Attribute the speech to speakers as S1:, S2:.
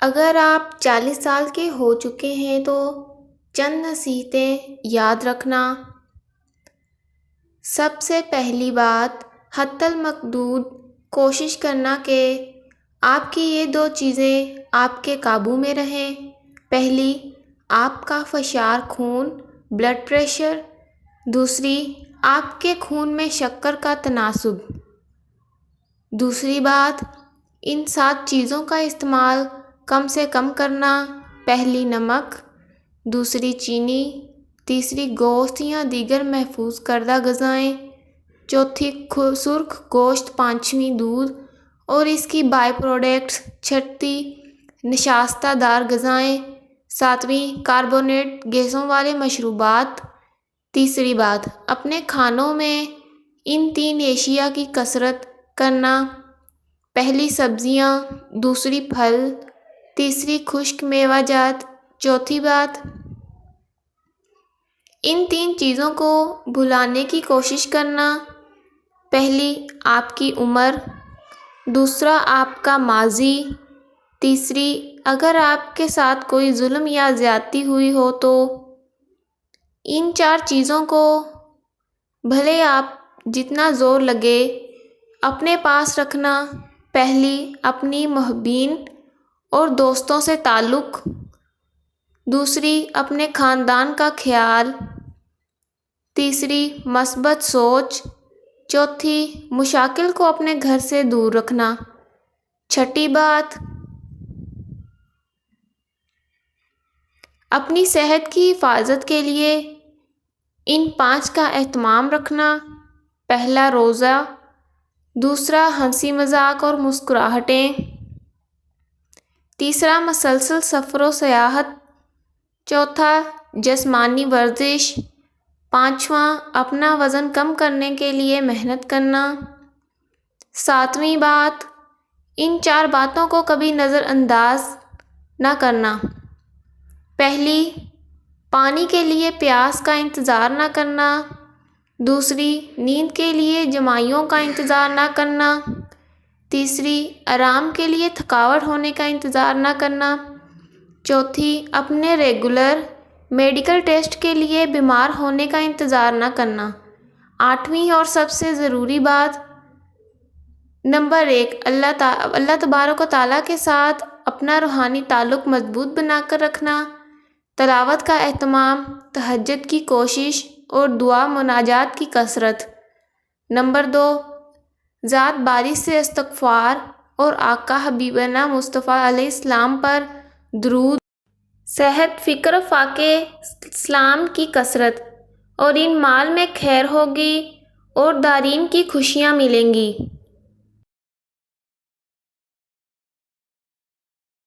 S1: اگر آپ 40 سال کے ہو چکے ہیں تو چند نصیحتیں یاد رکھنا۔ سب سے پہلی بات، حتی المقدور کوشش کرنا کہ آپ کی یہ 2 چیزیں آپ کے قابو میں رہیں۔ پہلی، آپ کا فشار خون بلڈ پریشر۔ دوسری، آپ کے خون میں شکر کا تناسب۔ دوسری بات، ان 7 چیزوں کا استعمال کم سے کم کرنا۔ پہلی، نمک۔ دوسری، چینی۔ تیسری، گوشت یا دیگر محفوظ کردہ غذائیں۔ چوتھی، سرخ گوشت۔ پانچویں، دودھ اور اس کی بائی پروڈکٹس۔ چھٹی، نشاستہ دار غذائیں۔ ساتویں، کاربونیٹ گیسوں والے مشروبات۔ تیسری بات، اپنے کھانوں میں ان 3 اشیاء کی کثرت کرنا۔ پہلی، سبزیاں۔ دوسری، پھل۔ تیسری، خشک میوہ جات۔ چوتھی بات، ان 3 چیزوں کو بھلانے کی کوشش کرنا۔ پہلی، آپ کی عمر۔ دوسرا، آپ کا ماضی۔ تیسری، اگر آپ کے ساتھ کوئی ظلم یا زیادتی ہوئی ہو تو۔ ان 4 چیزوں کو بھلے آپ جتنا زور لگے اپنے پاس رکھنا۔ پہلی، اپنی محبین اور دوستوں سے تعلق۔ دوسری، اپنے خاندان کا خیال۔ تیسری، مثبت سوچ۔ چوتھی، مشاکل کو اپنے گھر سے دور رکھنا۔ چھٹی بات، اپنی صحت کی حفاظت کے لیے ان 5 کا اہتمام رکھنا۔ پہلا، روزہ۔ دوسرا، ہنسی مذاق اور مسکراہٹیں۔ تیسرا، مسلسل سفر و سیاحت۔ چوتھا، جسمانی ورزش۔ پانچواں، اپنا وزن کم کرنے کے لیے محنت کرنا۔ ساتویں بات، ان 4 باتوں کو کبھی نظر انداز نہ کرنا۔ پہلی، پانی کے لیے پیاس کا انتظار نہ کرنا۔ دوسری، نیند کے لیے جمائیوں کا انتظار نہ کرنا۔ تیسری، آرام کے لیے تھکاوٹ ہونے کا انتظار نہ کرنا۔ چوتھی، اپنے ریگولر میڈیکل ٹیسٹ کے لیے بیمار ہونے کا انتظار نہ کرنا۔ 8ویں اور سب سے ضروری بات، نمبر 1، اللہ تبارک و تعالیٰ کے ساتھ اپنا روحانی تعلق مضبوط بنا کر رکھنا۔ تلاوت کا اہتمام، تہجد کی کوشش اور دعا مناجات کی کثرت۔ نمبر 2، ذات باری سے استغفار اور آقا حبیبنا مصطفیٰ علیہ السلام پر درود۔ صحت، فکر، فاقے اسلام کی کثرت، اور ان مال میں خیر ہوگی اور دارین کی خوشیاں ملیں گی۔